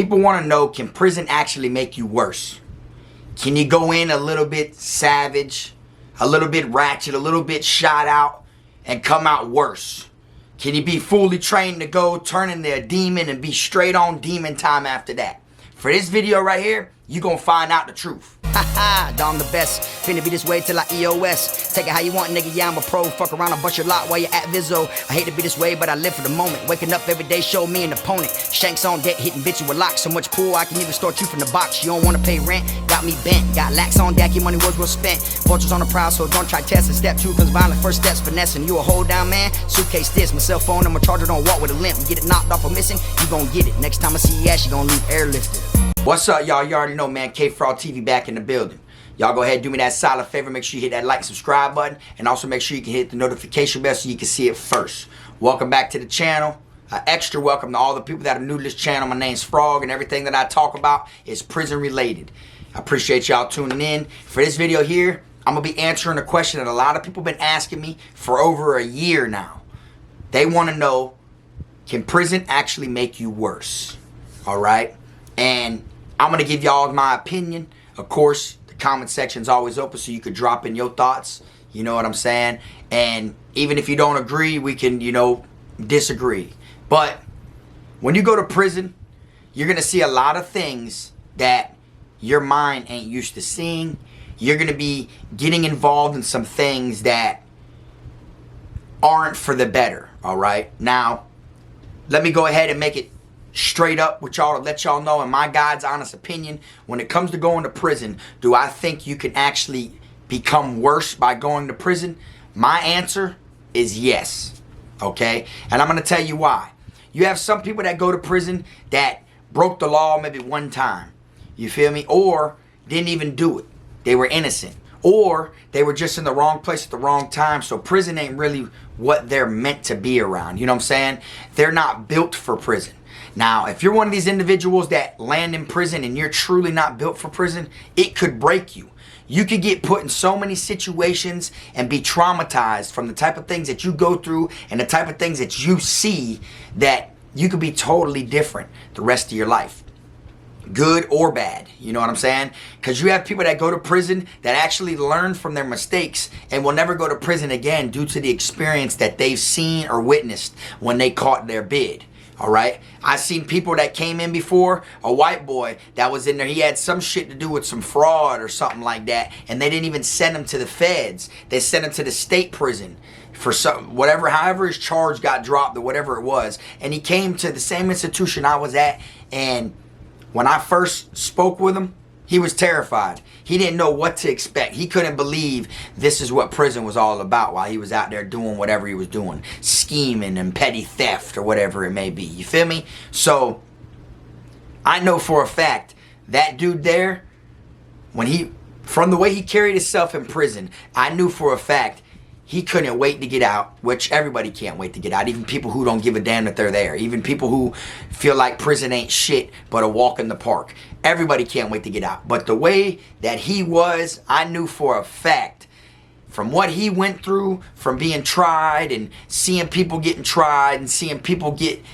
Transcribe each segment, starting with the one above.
People want to know, can prison actually make you worse? Can you go in a little bit savage, a little bit ratchet, a little bit shot out, and come out worse? Can you be fully trained to go turn into a demon and be straight on demon time after that? For this video right here, you gonna find out the truth. Haha, I'm the best. Finna be this way till I EOS. Take it how you want, nigga. Yeah, I'm a pro. Fuck around, I'll bust your lot while you're at Vizzo. I hate to be this way, but I live for the moment. Waking up every day, show me an opponent. Shanks on deck, hitting bitch with locks. So much pool, I can even start you from the box. You don't wanna pay rent, got me bent. Got lax on deck, your money was well spent. Vultures on the prowl, so don't try testing. Step 2 comes violent, first steps finessing. You a hold down man, suitcase this. My cell phone and my charger don't walk with a limp. Get it knocked off or missing, you gon' get it. Next time I see your ass, you gon' leave airlifted. What's up, y'all? You already know, man. Kfrogtv back in the building. Y'all go ahead and do me that solid favor. Make sure you hit that like, subscribe button. And also make sure you can hit the notification bell so you can see it first. Welcome back to the channel. Extra welcome to all the people that are new to this channel. My name's Frog, and everything that I talk about is prison related. I appreciate y'all tuning in. For this video here, I'm going to be answering a question that a lot of people have been asking me for over a year now. They want to know, can prison actually make you worse? All right? And I'm going to give y'all my opinion. Of course, the comment section's always open so you could drop in your thoughts. You know what I'm saying? And even if you don't agree, we can, disagree. But when you go to prison, you're going to see a lot of things that your mind ain't used to seeing. You're going to be getting involved in some things that aren't for the better. All right? Now, let me go ahead and make it straight up with y'all to let y'all know, in my God's honest opinion, when it comes to going to prison, do I think you can actually become worse by going to prison? My answer is yes. Okay? And I'm going to tell you why. You have some people that go to prison that broke the law maybe one time. You feel me? Or didn't even do it. They were innocent. Or they were just in the wrong place at the wrong time. So prison ain't really what they're meant to be around. You know what I'm saying? They're not built for prison. Now, if you're one of these individuals that land in prison and you're truly not built for prison, it could break you. You could get put in so many situations and be traumatized from the type of things that you go through and the type of things that you see that you could be totally different the rest of your life. Good or bad, you know what I'm saying? Because you have people that go to prison that actually learn from their mistakes and will never go to prison again due to the experience that they've seen or witnessed when they caught their bid. All right, I've seen people that came in before, a white boy that was in there, he had some shit to do with some fraud or something like that, and they didn't even send him to the feds. They sent him to the state prison for some, however his charge got dropped or whatever it was. And he came to the same institution I was at, and when I first spoke with him, he was terrified. He didn't know what to expect. He couldn't believe this is what prison was all about while he was out there doing whatever he was doing. Scheming and petty theft or whatever it may be. You feel me? So, I know for a fact that dude there, from the way he carried himself in prison, I knew for a fact he couldn't wait to get out, which everybody can't wait to get out. Even people who don't give a damn that they're there. Even people who feel like prison ain't shit but a walk in the park. Everybody can't wait to get out. But the way that he was, I knew for a fact, from what he went through, from being tried and seeing people getting tried and seeing people get,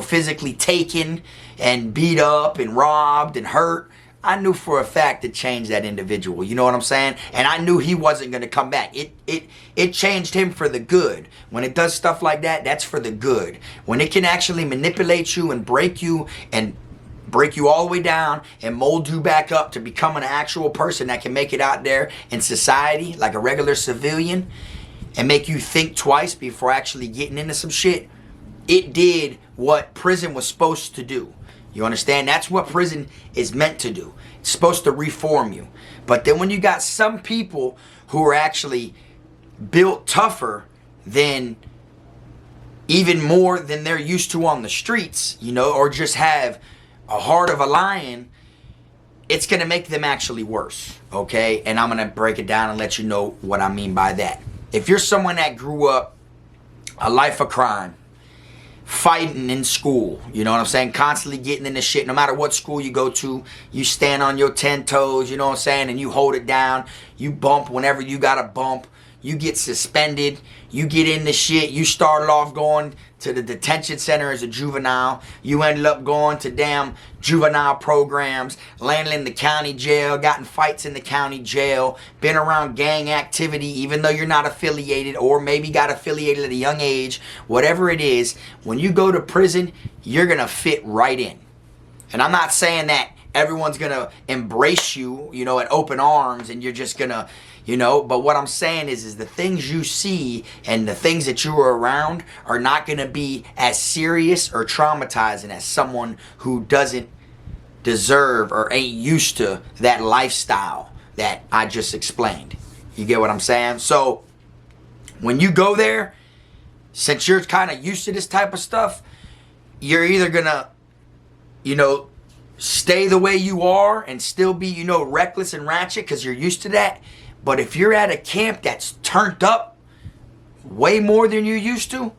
physically taken and beat up and robbed and hurt, I knew for a fact it changed that individual. You know what I'm saying? And I knew he wasn't going to come back. It changed him for the good. When it does stuff like that, that's for the good. When it can actually manipulate you and break you all the way down and mold you back up to become an actual person that can make it out there in society like a regular civilian and make you think twice before actually getting into some shit, it did what prison was supposed to do. You understand? That's what prison is meant to do. It's supposed to reform you. But then when you got some people who are actually built tougher than even more than they're used to on the streets, or just have a heart of a lion, it's going to make them actually worse, okay? And I'm going to break it down and let you know what I mean by that. If you're someone that grew up a life of crime, fighting in school, you know what I'm saying? Constantly getting into shit. No matter what school you go to, you stand on your 10 toes, you know what I'm saying? And you hold it down. You bump whenever you got to bump. you get suspended, you get into shit, you started off going to the detention center as a juvenile, you ended up going to damn juvenile programs, landed in the county jail, got in fights in the county jail, been around gang activity even though you're not affiliated, or maybe got affiliated at a young age, whatever it is, when you go to prison, you're gonna fit right in. And I'm not saying that everyone's gonna embrace you, you know, at open arms and you're just gonna, you know, but what I'm saying is the things you see and the things that you are around are not going to be as serious or traumatizing as someone who doesn't deserve or ain't used to that lifestyle that I just explained. You get what I'm saying? So when you go there, since you're kind of used to this type of stuff, you're either going to, you know, stay the way you are and still be, you know, reckless and ratchet because you're used to that. But if you're at a camp that's turned up way more than you used to,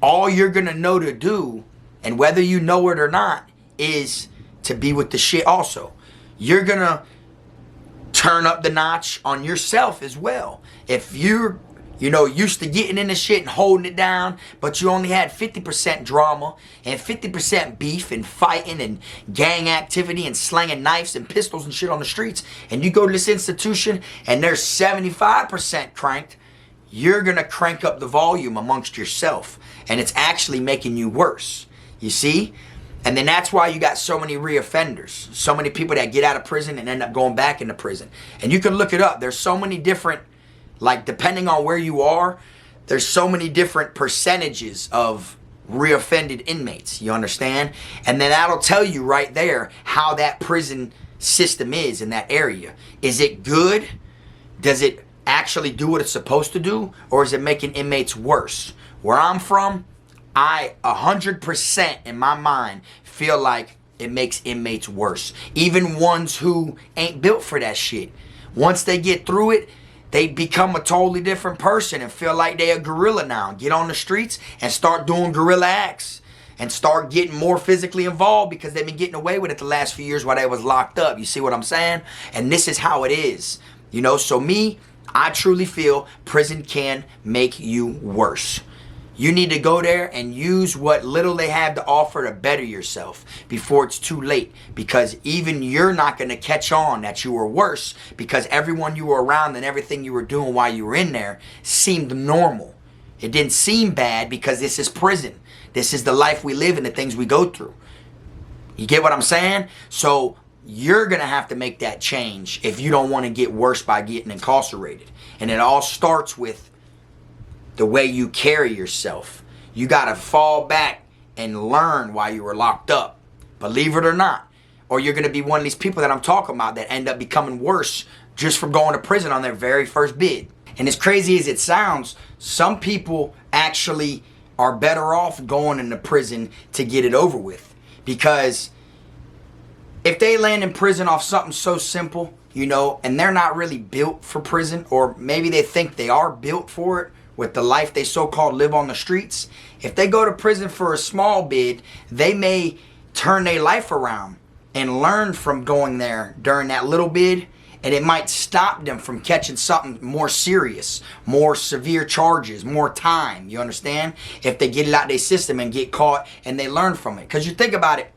all you're going to know to do, and whether you know it or not, is to be with the shit also. You're going to turn up the notch on yourself as well. If you're, you know, used to getting into shit and holding it down, but you only had 50% drama and 50% beef and fighting and gang activity and slanging knives and pistols and shit on the streets, and you go to this institution and there's 75% cranked, you're going to crank up the volume amongst yourself, and it's actually making you worse. You see? And then that's why you got so many reoffenders, so many people that get out of prison and end up going back into prison. And you can look it up. There's so many different, like, depending on where you are, there's so many different percentages of reoffended inmates, you understand? And then that'll tell you right there how that prison system is in that area. Is it good? Does it actually do what it's supposed to do? Or is it making inmates worse? Where I'm from, I 100% in my mind feel like it makes inmates worse. Even ones who ain't built for that shit. Once they get through it, they become a totally different person and feel like they a gorilla now. Get on the streets and start doing gorilla acts and start getting more physically involved because they've been getting away with it the last few years while they was locked up. You see what I'm saying? And this is how it is. You know, so me, I truly feel prison can make you worse. You need to go there and use what little they have to offer to better yourself before it's too late. Because even you're not going to catch on that you were worse because everyone you were around and everything you were doing while you were in there seemed normal. It didn't seem bad because this is prison. This is the life we live and the things we go through. You get what I'm saying? So you're going to have to make that change if you don't want to get worse by getting incarcerated. And it all starts with the way you carry yourself. You got to fall back and learn while you were locked up. Believe it or not. Or you're going to be one of these people that I'm talking about that end up becoming worse just from going to prison on their very first bid. And as crazy as it sounds, some people actually are better off going into prison to get it over with. Because if they land in prison off something so simple, you know, and they're not really built for prison, or maybe they think they are built for it, with the life they so-called live on the streets, if they go to prison for a small bid, they may turn their life around and learn from going there during that little bid, and it might stop them from catching something more serious, more severe charges, more time, you understand? If they get it out their system and get caught and they learn from it. Because you think about it,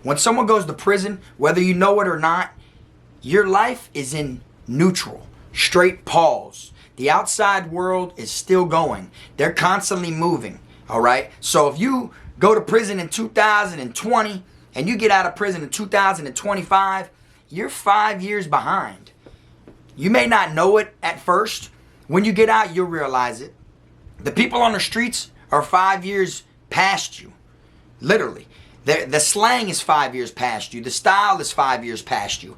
when someone goes to prison, whether you know it or not, your life is in neutral, straight pause. The outside world is still going. They're constantly moving, all right? So if you go to prison in 2020 and you get out of prison in 2025, you're 5 years behind. You may not know it at first. When you get out, you'll realize it. The people on the streets are 5 years past you, literally. The slang is 5 years past you. The style is 5 years past you.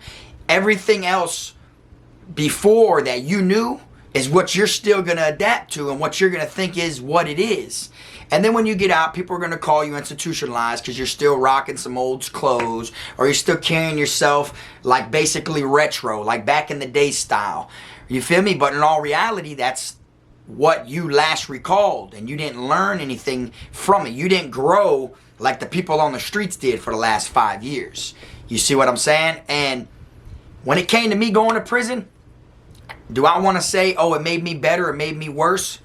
Everything else before that you knew is what you're still going to adapt to and what you're going to think is what it is. And then when you get out, people are going to call you institutionalized because you're still rocking some old clothes, or you're still carrying yourself like basically retro, like back in the day style. You feel me? But in all reality, that's what you last recalled, and you didn't learn anything from it. You didn't grow like the people on the streets did for the last 5 years. You see what I'm saying? And when it came to me going to prison, Do I want to say, oh, it made me better, it made me worse?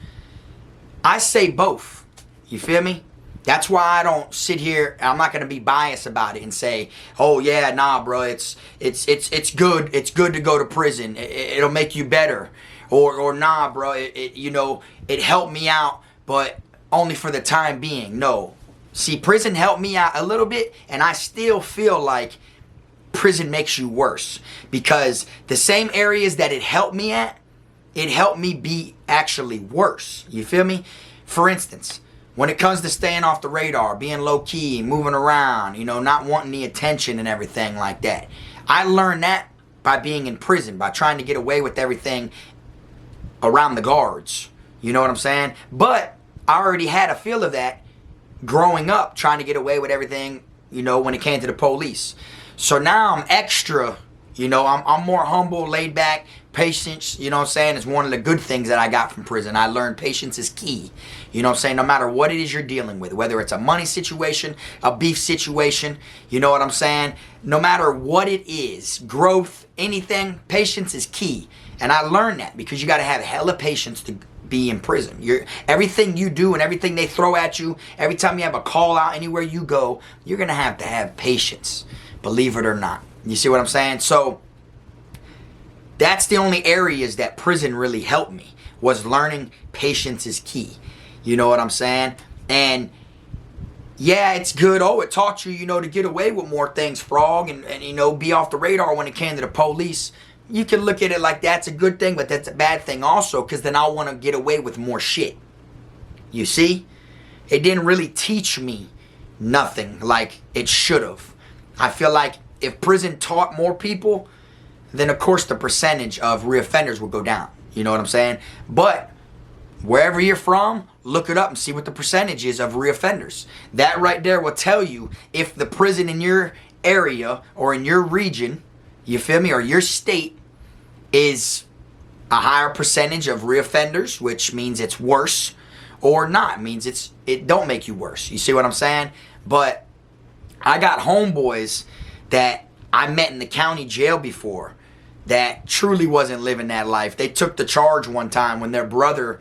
I say both. You feel me? That's why I don't sit here. I'm not going to be biased about it and say, oh yeah, nah, bro, it's good. It's good to go to prison. It'll make you better. Or nah, bro, it helped me out, but only for the time being. No. See, prison helped me out a little bit, and I still feel like prison makes you worse, because the same areas that it helped me at, it helped me be actually worse. You feel me? For instance, when it comes to staying off the radar, being low key, moving around, not wanting the attention and everything like that, I learned that by being in prison, by trying to get away with everything around the guards. You know what I'm saying? But I already had a feel of that growing up, trying to get away with everything, when it came to the police. So now I'm extra, I'm more humble, laid back. Patience, is one of the good things that I got from prison. I learned patience is key. No matter what it is you're dealing with, whether it's a money situation, a beef situation, no matter what it is, growth, anything, patience is key. And I learned that because you got to have hella patience to be in prison. Everything you do and everything they throw at you, every time you have a call out anywhere you go, you're going to have patience, believe it or not. You see what I'm saying? So that's the only areas that prison really helped me, was learning patience is key. You know what I'm saying? And yeah, it's good. Oh, it taught you, to get away with more things, Frog, and be off the radar when it came to the police. You can look at it like that's a good thing, but that's a bad thing also, because then I want to get away with more shit. You see? It didn't really teach me nothing like it should have. I feel like if prison taught more people, then of course the percentage of reoffenders will go down. You know what I'm saying? But wherever you're from, look it up and see what the percentage is of reoffenders. That right there will tell you if the prison in your area or in your region, you feel me, or your state is a higher percentage of reoffenders, which means it's worse, or not, means it don't make you worse. You see what I'm saying? But I got homeboys that I met in the county jail before that truly wasn't living that life. They took the charge one time when their brother,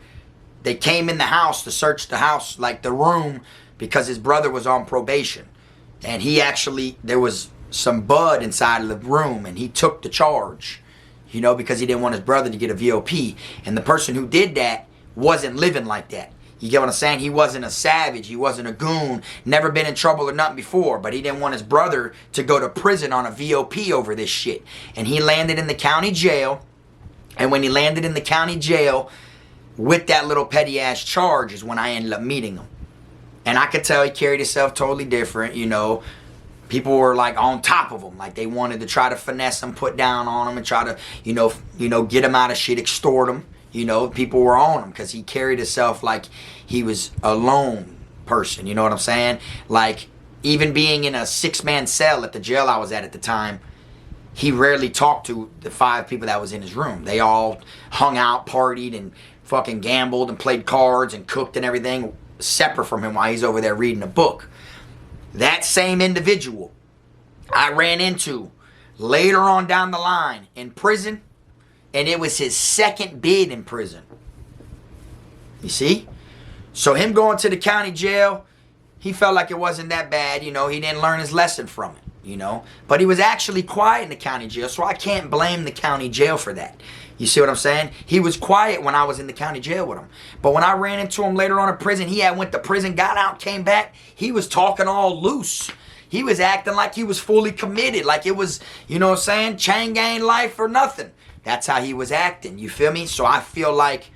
they came in the house to search the house, like the room, because his brother was on probation. And there was some bud inside of the room, and he took the charge, because he didn't want his brother to get a VOP. And the person who did that wasn't living like that. You get what I'm saying? He wasn't a savage. He wasn't a goon. Never been in trouble or nothing before. But he didn't want his brother to go to prison on a VOP over this shit. And he landed in the county jail. And when he landed in the county jail with that little petty ass charge is when I ended up meeting him. And I could tell he carried himself totally different, People were like on top of him. Like they wanted to try to finesse him, put down on him, and try to, get him out of shit, extort him. People were on him because he carried himself like he was a lone person. You know what I'm saying? Like, even being in a 6-man cell at the jail I was at the time, he rarely talked to the 5 people that was in his room. They all hung out, partied, and fucking gambled and played cards and cooked and everything separate from him while he's over there reading a book. That same individual I ran into later on down the line in prison, and it was his second bid in prison. You see? So him going to the county jail, he felt like it wasn't that bad. He didn't learn his lesson from it, But he was actually quiet in the county jail, so I can't blame the county jail for that. You see what I'm saying? He was quiet when I was in the county jail with him. But when I ran into him later on in prison, he had went to prison, got out, came back. He was talking all loose. He was acting like he was fully committed, like it was, chain gang life or nothing. That's how he was acting, you feel me? So I feel like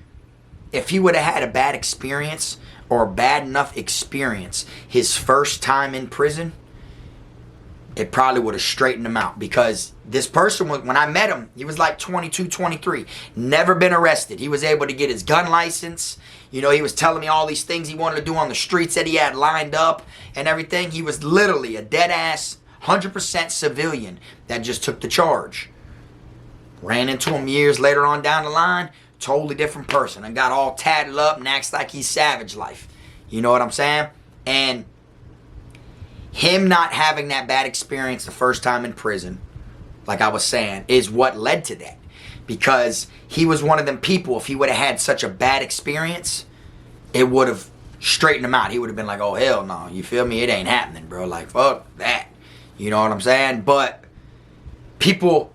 if he would have had a bad experience or a bad enough experience his first time in prison, it probably would have straightened him out. Because this person, when I met him, he was like 22, 23. Never been arrested. He was able to get his gun license. He was telling me all these things he wanted to do on the streets that he had lined up and everything. He was literally a dead-ass, 100% civilian that just took the charge. Ran into him years later on down the line, totally different person, and got all tatted up and acts like he's savage life. You know what I'm saying? And him not having that bad experience the first time in prison, like I was saying, is what led to that. because he was one of them people, if he would have had such a bad experience, it would have straightened him out. He would have been like, oh, hell no, you feel me? It ain't happening, bro. Like, fuck that. You know what I'm saying? But people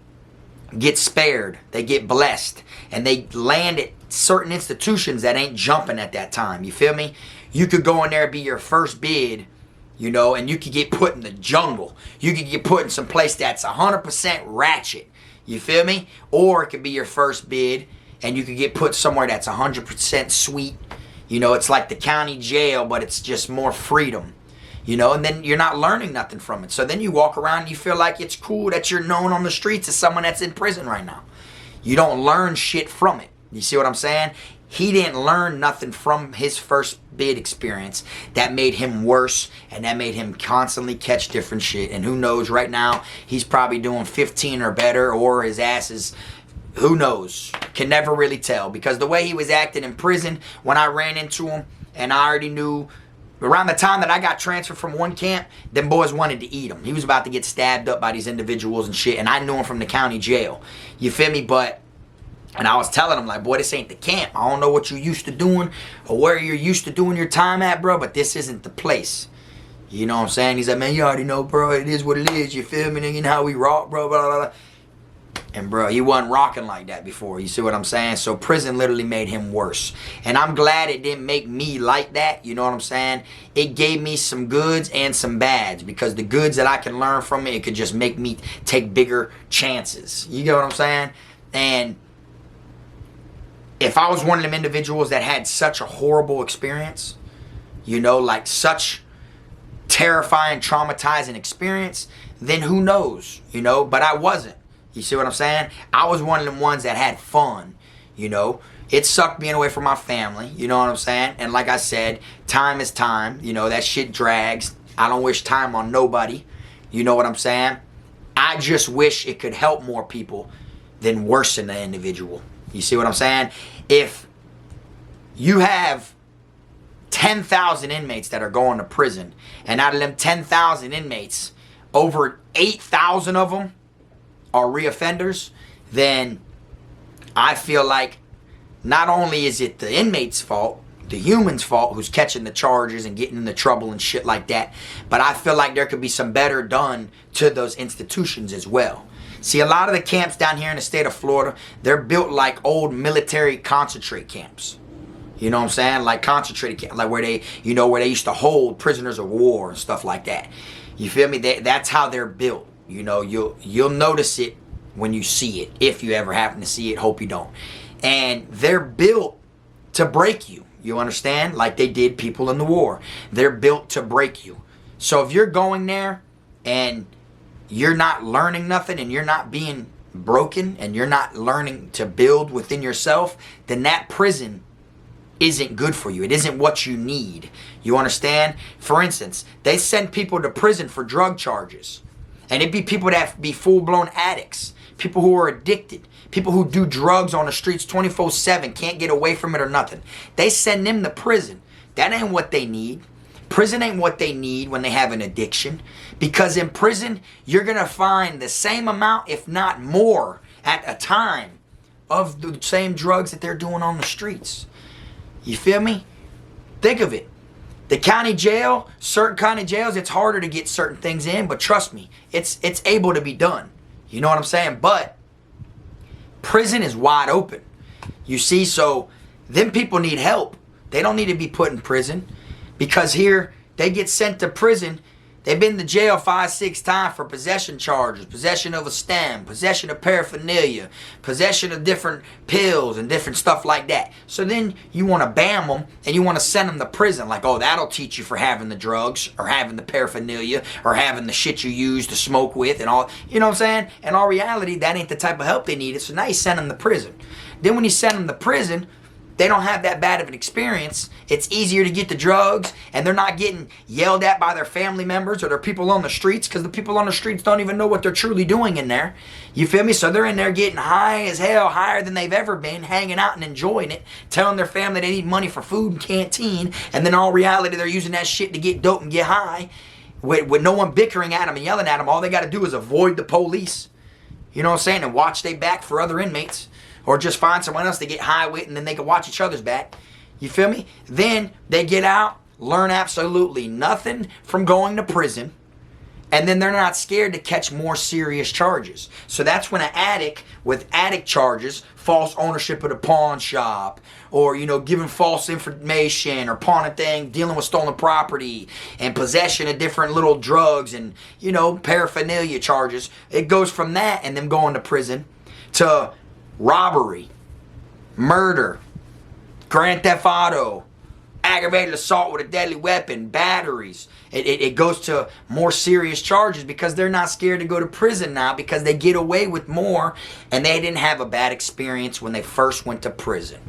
get spared. They get blessed. And they land at certain institutions that ain't jumping at that time. You feel me? You could go in there and be your first bid, you know, and you could get put in the jungle. You could get put in some place that's 100% ratchet. You feel me? Or it could be your first bid and you could get put somewhere that's 100% sweet. You know, it's like the county jail, but it's just more freedom. You know, and then you're not learning nothing from it. So then you walk around and you feel like it's cool that you're known on the streets as someone that's in prison right now. You don't learn shit from it. You see what I'm saying? He didn't learn nothing from his first bid experience that made him worse, and that made him constantly catch different shit. And who knows, right now, he's probably doing 15 or better, or his ass is, who knows? Can never really tell, because the way he was acting in prison, when I ran into him, and I already knew, around the time that I got transferred from one camp, them boys wanted to eat him. He was about to get stabbed up by these individuals and shit, and I knew him from the county jail. You feel me? But, and I was telling him, like, boy, this ain't the camp. I don't know what you're used to doing or where you're used to doing your time at, bro, but this isn't the place. You know what I'm saying? He's like, man, you already know, bro, it is what it is. You feel me? You know how we rock, bro, blah, blah, blah. And bro, he wasn't rocking like that before. You see what I'm saying? So prison literally made him worse. And I'm glad it didn't make me like that. You know what I'm saying? It gave me some goods and some bads. Because the goods that I can learn from it could just make me take bigger chances. You get what I'm saying? And if I was one of them individuals that had such a horrible experience, you know, like such terrifying, traumatizing experience, then who knows, you know? But I wasn't. You see what I'm saying? I was one of them ones that had fun, you know. It sucked being away from my family, you know what I'm saying? And like I said, time is time. You know, that shit drags. I don't wish time on nobody. You know what I'm saying? I just wish it could help more people than worsen the individual. You see what I'm saying? If you have 10,000 inmates that are going to prison, and out of them 10,000 inmates, over 8,000 of them are reoffenders, then I feel like not only is it the inmate's fault, the human's fault who's catching the charges and getting into trouble and shit like that, but I feel like there could be some better done to those institutions as well. See, a lot of the camps down here in the state of Florida, they're built like old military concentrate camps. You know what I'm saying? Like concentrated camps, like where they, you know, where they used to hold prisoners of war and stuff like that. You feel me? That's how they're built. You know, you'll notice it when you see it, if you ever happen to see it. Hope you don't. And they're built to break you. You understand? Like they did people in the war. They're built to break you. So if you're going there and you're not learning nothing and you're not being broken and you're not learning to build within yourself, then that prison isn't good for you. It isn't what you need. You understand? For instance, they send people to prison for drug charges. And it'd be people that be full-blown addicts, people who are addicted, people who do drugs on the streets 24/7, can't get away from it or nothing. They send them to prison. That ain't what they need. Prison ain't what they need when they have an addiction. Because in prison, you're going to find the same amount, if not more, at a time of the same drugs that they're doing on the streets. You feel me? Think of it. The county jail, certain county jails, it's harder to get certain things in, but trust me, it's able to be done. You know what I'm saying? But prison is wide open. You see, so them people need help. They don't need to be put in prison, because here they get sent to prison. They've been to jail 5-6 times for possession charges, possession of a stem, possession of paraphernalia, possession of different pills and different stuff like that. So then you want to bam them and you want to send them to prison. Like, oh, that'll teach you for having the drugs or having the paraphernalia or having the shit you use to smoke with and all. You know what I'm saying? In all reality, that ain't the type of help they needed. So now you send them to prison. Then when you send them to prison, they don't have that bad of an experience. It's easier to get the drugs, and they're not getting yelled at by their family members or their people on the streets, because the people on the streets don't even know what they're truly doing in there. You feel me? So they're in there getting high as hell, higher than they've ever been, hanging out and enjoying it, telling their family they need money for food and canteen, and then in all reality they're using that shit to get dope and get high with no one bickering at them and yelling at them. All they got to do is avoid the police. You know what I'm saying? And watch their back for other inmates. Or just find someone else to get high with and then they can watch each other's back. You feel me? Then they get out, learn absolutely nothing from going to prison. And then they're not scared to catch more serious charges. So that's when an addict with addict charges, false ownership of the pawn shop, or, you know, giving false information, or pawning thing, dealing with stolen property, and possession of different little drugs, and, you know, paraphernalia charges. It goes from that and them going to prison to robbery, murder, grand theft auto, aggravated assault with a deadly weapon, batteries. It goes to more serious charges because they're not scared to go to prison now because they get away with more and they didn't have a bad experience when they first went to prison.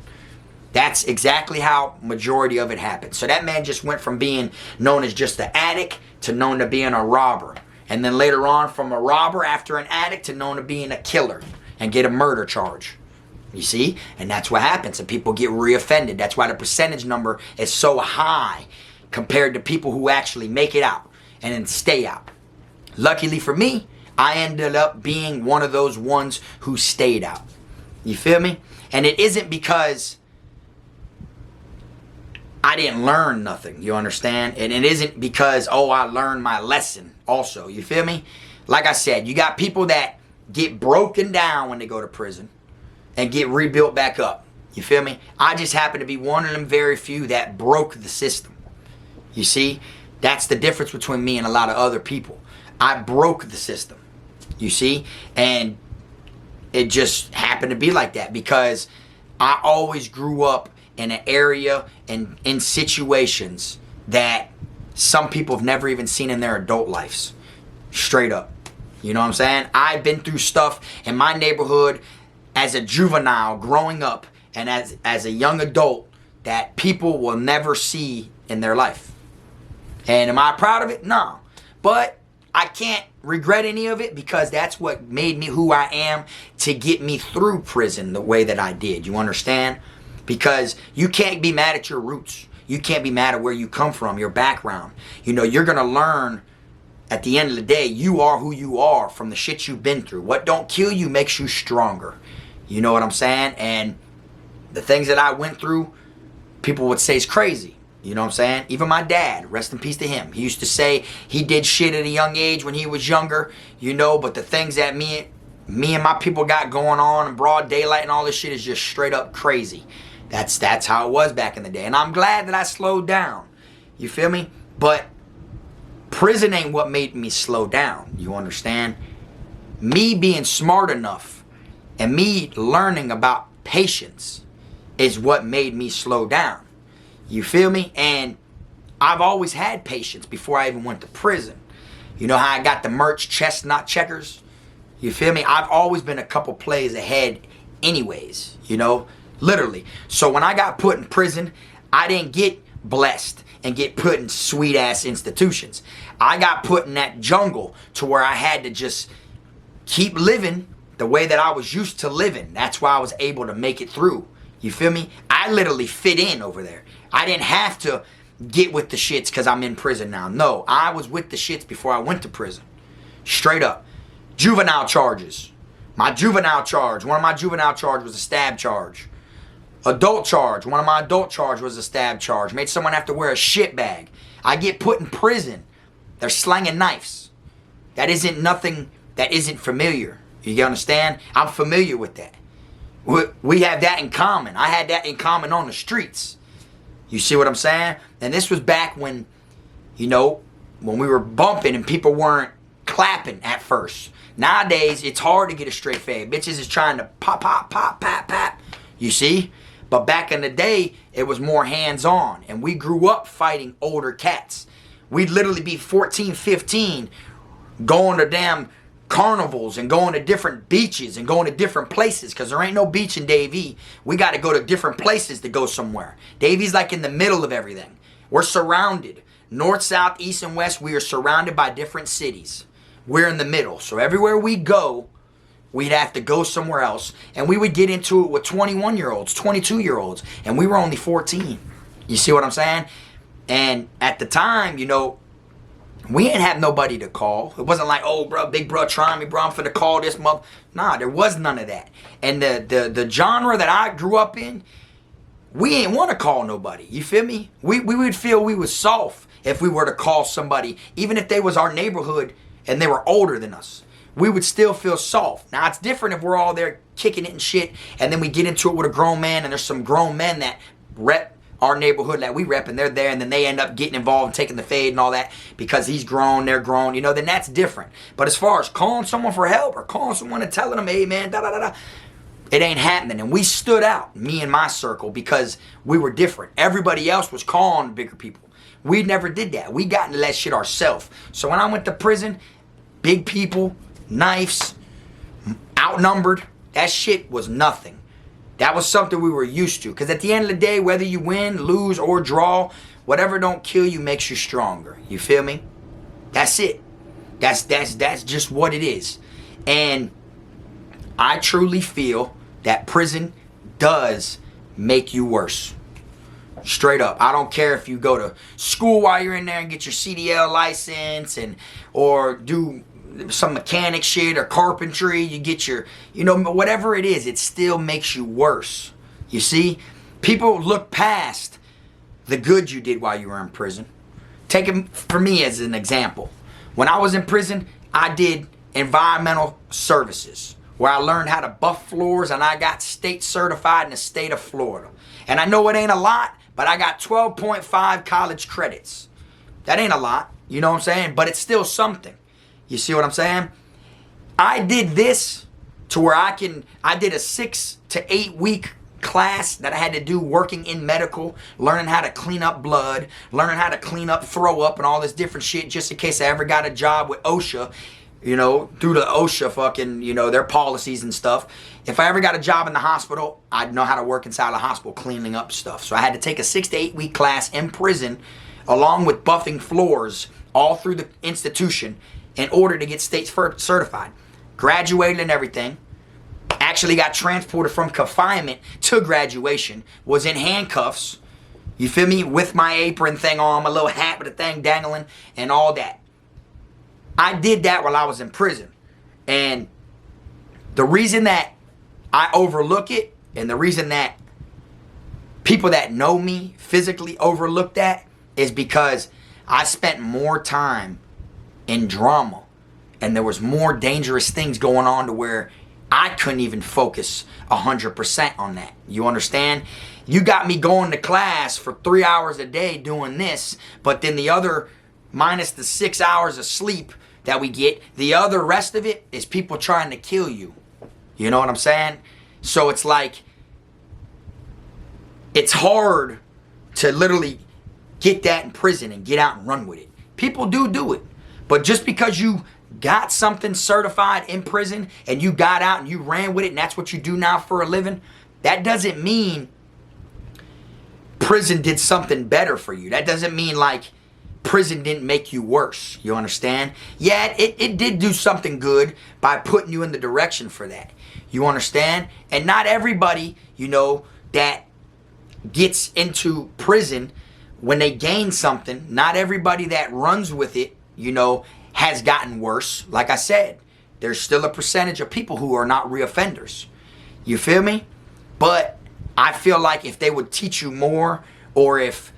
That's exactly how majority of it happened. So that man just went from being known as just an addict to known to being a robber. And then later on from a robber after an addict to known to being a killer and get a murder charge. You see? And that's what happens. And people get reoffended. That's why the percentage number is so high compared to people who actually make it out and then stay out. Luckily for me, I ended up being one of those ones who stayed out. You feel me? And it isn't because I didn't learn nothing. You understand? And it isn't because, oh, I learned my lesson also. You feel me? Like I said, you got people that get broken down when they go to prison and get rebuilt back up. You feel me? I just happen to be one of them very few that broke the system. You see? That's the difference between me and a lot of other people. I broke the system. You see? And it just happened to be like that because I always grew up in an area and in situations that some people have never even seen in their adult lives. Straight up. You know what I'm saying? I've been through stuff in my neighborhood as a juvenile growing up and as a young adult that people will never see in their life. And am I proud of it? No. But I can't regret any of it because that's what made me who I am to get me through prison the way that I did. You understand? Because you can't be mad at your roots. You can't be mad at where you come from, your background. You know, you're going to learn at the end of the day, you are who you are from the shit you've been through. What don't kill you makes you stronger. You know what I'm saying? And the things that I went through, people would say is crazy. You know what I'm saying? Even my dad, rest in peace to him. He used to say he did shit at a young age when he was younger, you know, but the things that me and my people got going on in broad daylight and all this shit is just straight up crazy. That's how it was back in the day. And I'm glad that I slowed down. You feel me? But prison ain't what made me slow down. You understand? Me being smart enough and me learning about patience is what made me slow down. You feel me? And I've always had patience before I even went to prison. You know how I got the merch chestnut checkers? You feel me? I've always been a couple plays ahead anyways, you know, literally. So when I got put in prison, I didn't get blessed and get put in sweet ass institutions. I got put in that jungle to where I had to just keep living the way that I was used to living. That's why I was able to make it through. You feel me? I literally fit in over there. I didn't have to get with the shits because I'm in prison now. No, I was with the shits before I went to prison. Straight up. Juvenile charges. My juvenile charge. One of my juvenile charge was a stab charge. Adult charge. One of my adult charge was a stab charge. Made someone have to wear a shit bag. I get put in prison. They're slanging knives. That isn't nothing that isn't familiar. You understand? I'm familiar with that. We have that in common. I had that in common on the streets. You see what I'm saying? And this was back when, you know, when we were bumping and people weren't clapping at first. Nowadays, it's hard to get a straight fade. Bitches is trying to pop, pop, pop, pop, pop. You see? But back in the day, it was more hands-on. And we grew up fighting older cats. We'd literally be 14, 15, going to damn carnivals and going to different beaches and going to different places because there ain't no beach in Davie. We got to go to different places to go somewhere. Davie's like in the middle of everything. We're surrounded. North, south, east, and west, we are surrounded by different cities. We're in the middle. So everywhere we go, we'd have to go somewhere else. And we would get into it with 21-year-olds, 22-year-olds. And we were only 14. You see what I'm saying? And at the time, you know, We ain't have nobody to call. It wasn't like, oh, bro, big bro trying me, bro, I'm finna call this month. Nah, there was none of that. And the genre that I grew up in, we ain't want to call nobody. You feel me? We would feel we was soft if we were to call somebody, even if they was our neighborhood and they were older than us. We would still feel soft. Now, it's different if we're all there kicking it and shit, and then we get into it with a grown man, and there's some grown men that rep our neighborhood that we rep, and they're there, and then they end up getting involved and taking the fade and all that because he's grown, they're grown, you know, then that's different. But as far as calling someone for help or calling someone and telling them, hey, man, da-da-da-da, it ain't happening. And we stood out, me and my circle, because we were different. Everybody else was calling bigger people. We never did that. We got into that shit ourselves. So when I went to prison, big people, knives, outnumbered, that shit was nothing. That was something we were used to. Because at the end of the day, whether you win, lose, or draw, whatever don't kill you makes you stronger. You feel me? That's it. That's just what it is. And I truly feel that prison does make you worse. Straight up. I don't care if you go to school while you're in there and get your CDL license or do some mechanic shit or carpentry, you get your, you know, whatever it is, it still makes you worse. You see, people look past the good you did while you were in prison. Take it for me as an example. When I was in prison, I did environmental services where I learned how to buff floors, and I got state certified in the state of Florida. And I know it ain't a lot, but I got 12.5 college credits. That ain't a lot, you know what I'm saying? But it's still something. You see what I'm saying? I did this to where I did a 6 to 8 week class that I had to do working in medical, learning how to clean up blood, learning how to clean up throw up and all this different shit just in case I ever got a job with OSHA, you know, through the OSHA fucking, you know, their policies and stuff. If I ever got a job in the hospital, I'd know how to work inside the hospital cleaning up stuff. So I had to take a 6 to 8 week class in prison along with buffing floors all through the institution in order to get state certified. Graduated and everything. Actually got transported from confinement to graduation. Was in handcuffs. You feel me? With my apron thing on, my little hat with the thing dangling and all that. I did that while I was in prison. And the reason that I overlook it, and the reason that people that know me physically overlook that, is because I spent more time in drama, and there was more dangerous things going on to where I couldn't even focus 100% on that. You understand? You got me going to class for 3 hours a day doing this, but then the other, minus the 6 hours of sleep that we get, the other rest of it is people trying to kill you. You know what I'm saying? So it's like, it's hard to literally get that in prison and get out and run with it. People do it. But just because you got something certified in prison and you got out and you ran with it and that's what you do now for a living, that doesn't mean prison did something better for you. That doesn't mean like prison didn't make you worse. You understand? Yeah, it did do something good by putting you in the direction for that. You understand? And not everybody, you know, that gets into prison when they gain something, not everybody that runs with it, you know, has gotten worse. Like I said, there's still a percentage of people who are not reoffenders. You feel me? But I feel like if they would teach you more, or if,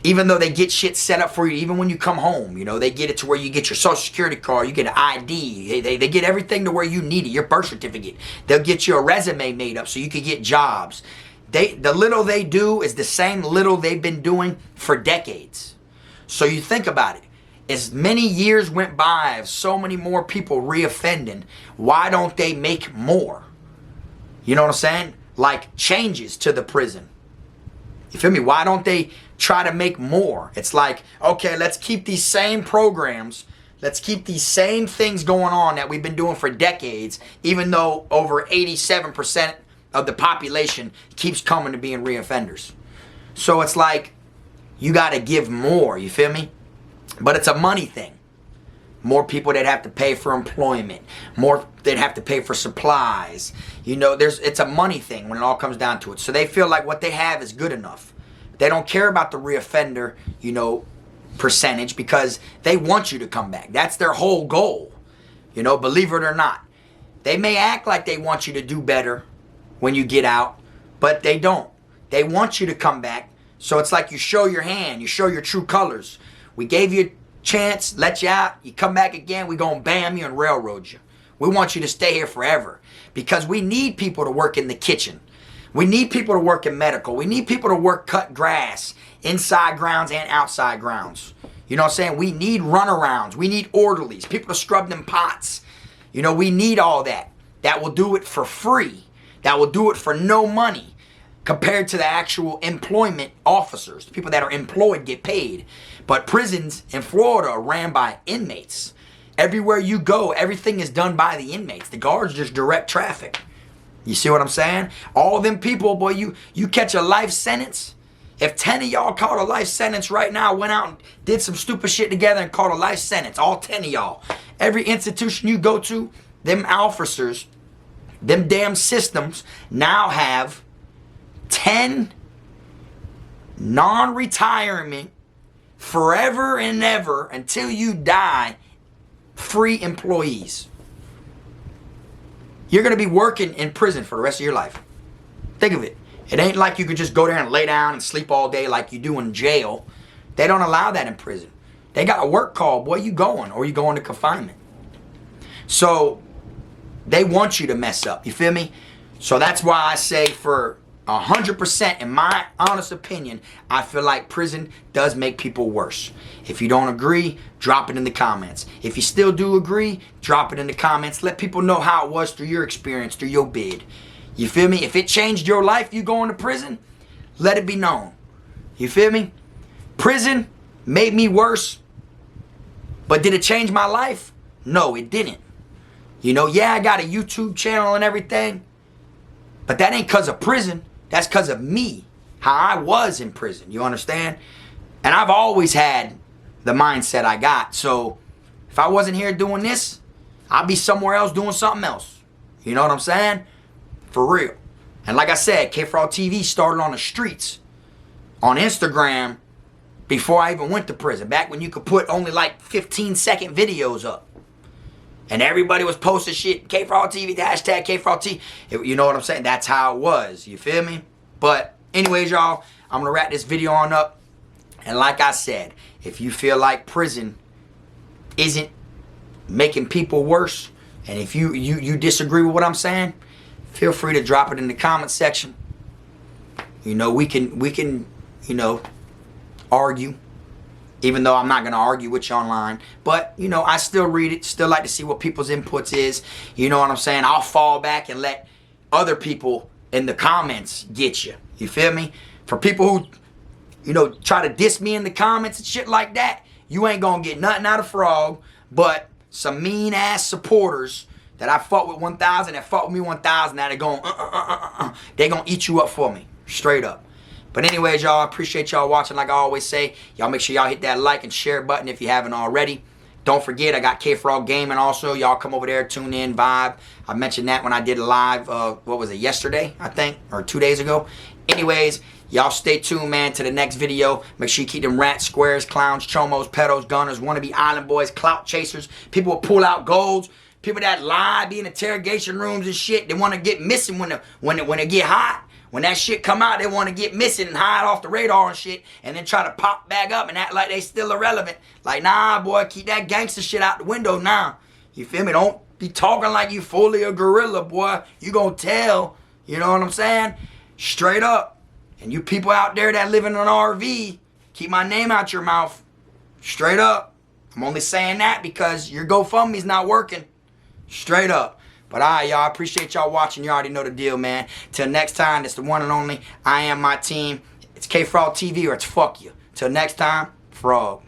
even though they get shit set up for you, even when you come home, you know, they get it to where you get your social security card, you get an ID, they get everything to where you need it, your birth certificate. They'll get you a resume made up so you can get jobs. The little they do is the same little they've been doing for decades. So you think about it. As many years went by of so many more people reoffending, why don't they make more? You know what I'm saying? Like changes to the prison. You feel me? Why don't they try to make more? It's like, okay, let's keep these same programs. Let's keep these same things going on that we've been doing for decades, even though over 87% of the population keeps coming to being reoffenders. So it's like, you got to give more, you feel me? But it's a money thing. More people that have to pay for employment. More that have to pay for supplies. You know, it's a money thing when it all comes down to it. So they feel like what they have is good enough. They don't care about the reoffender, you know, percentage because they want you to come back. That's their whole goal. You know, believe it or not. They may act like they want you to do better when you get out, but they don't. They want you to come back. So it's like you show your hand, you show your true colors. We gave you a chance, let you out, you come back again, we gonna bam you and railroad you. We want you to stay here forever because we need people to work in the kitchen. We need people to work in medical. We need people to work cut grass, inside grounds and outside grounds. You know what I'm saying? We need runarounds. We need orderlies, people to scrub them pots. You know, we need all that. That will do it for free. That will do it for no money compared to the actual employment officers. The people that are employed get paid. But prisons in Florida are ran by inmates. Everywhere you go, everything is done by the inmates. The guards just direct traffic. You see what I'm saying? All them people, boy, you catch a life sentence. If 10 of y'all caught a life sentence right now, went out and did some stupid shit together and caught a life sentence, all 10 of y'all. Every institution you go to, them officers, them damn systems now have 10 non-retirement, forever and ever, until you die, free employees. You're going to be working in prison for the rest of your life. Think of it. It ain't like you could just go there and lay down and sleep all day like you do in jail. They don't allow that in prison. They got a work call, boy, you going, or you going to confinement. So they want you to mess up. You feel me? So that's why I say for 100%, in my honest opinion, I feel like prison does make people worse. If you don't agree, drop it in the comments. If you still do agree, drop it in the comments. Let people know how it was through your experience, through your bid. You feel me? If it changed your life, you going to prison, let it be known. You feel me? Prison made me worse, but did it change my life? No, it didn't. You know, yeah, I got a YouTube channel and everything, but that ain't because of prison. That's because of me, how I was in prison. You understand? And I've always had the mindset I got. So if I wasn't here doing this, I'd be somewhere else doing something else. You know what I'm saying? For real. And like I said, Kfrogtv started on the streets, on Instagram, before I even went to prison. Back when you could put only like 15-second videos up. And everybody was posting shit, Kfrogtv, hashtag Kfrogtv. You know what I'm saying? That's how it was. You feel me? But anyways, y'all, I'm going to wrap this video on up. And like I said, if you feel like prison isn't making people worse, and if you disagree with what I'm saying, feel free to drop it in the comment section. You know, we can, you know, argue. Even though I'm not going to argue with you online. But, you know, I still read it. Still like to see what people's inputs is. You know what I'm saying? I'll fall back and let other people in the comments get you. You feel me? For people who, you know, try to diss me in the comments and shit like that, you ain't going to get nothing out of Frog but some mean-ass supporters that I fought with 1,000, that fought with me 1,000, that are going, they going to eat you up for me. Straight up. But anyways, y'all, I appreciate y'all watching. Like I always say, y'all make sure y'all hit that like and share button if you haven't already. Don't forget, I got KFROG Gaming also. Y'all come over there, tune in, vibe. I mentioned that when I did a live, what was it, yesterday, I think, or 2 days ago. Anyways, y'all stay tuned, man, to the next video. Make sure you keep them rats, squares, clowns, chomos, pedos, gunners, wannabe island boys, clout chasers, people who pull out golds, people that lie, be in interrogation rooms and shit. They want to get missing when it get hot. When that shit come out, they want to get missing and hide off the radar and shit, and then try to pop back up and act like they still irrelevant. Like, nah, boy, keep that gangster shit out the window now. You feel me? Don't be talking like you fully a gorilla, boy. You gonna tell. You know what I'm saying? Straight up. And you people out there that live in an RV, keep my name out your mouth. Straight up. I'm only saying that because your GoFundMe's not working. Straight up. But alright, y'all, appreciate y'all watching. You already know the deal, man. Till next time, it's the one and only I Am My Team. It's Kfrogtv or it's fuck you. Till next time, Frog.